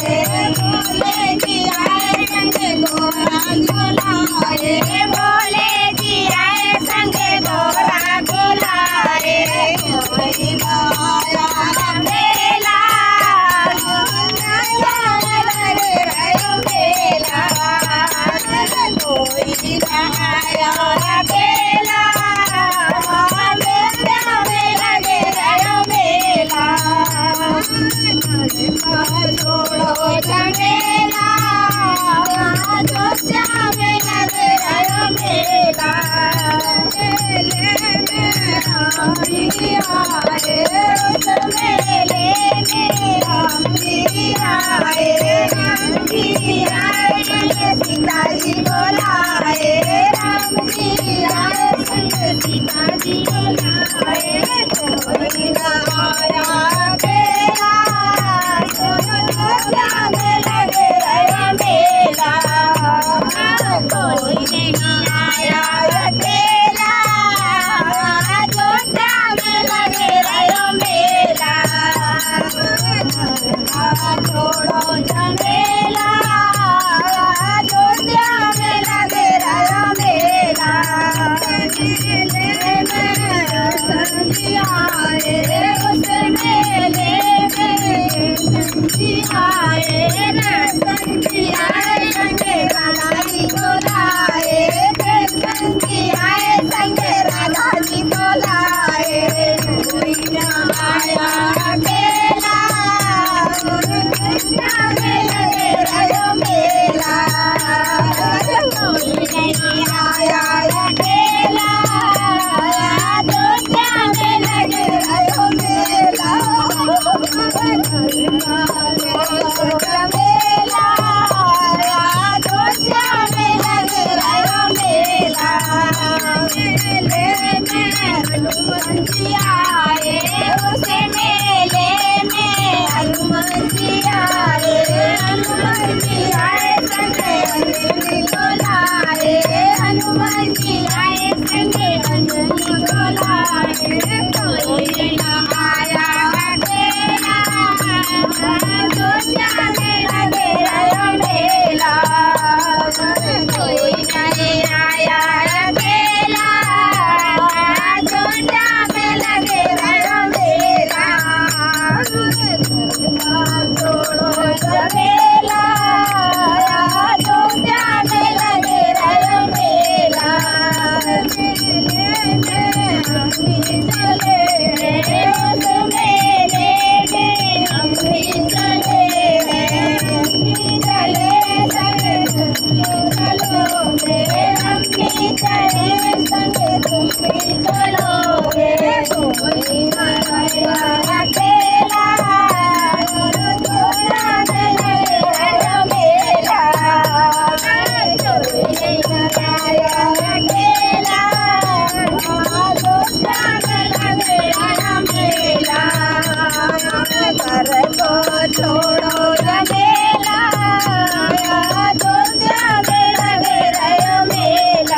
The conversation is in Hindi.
रे भोले जी आए संग घोड़ा झूला रे भोले जी आए संग घोड़ा झूला रे कोई गाया मेला लगे रहो मेला कोई गाया मेला लगे रहो मेला छोड़ो झमेला अयोध्या में लगे रहो मेला मेले में रानी आए उस मेले में राम जी आए सीता जी बोलाए राम जी आए संग सीता जी बोलाए कोई गाया मेला अयोध्या में लगे रहो मेला कोई नहीं आया अकेला अयोध्या में लगे रहो मेला छोड़ो झमेला अयोध्या में लगे रहो मेला मेले में संगी आए उस मेले में संगी आए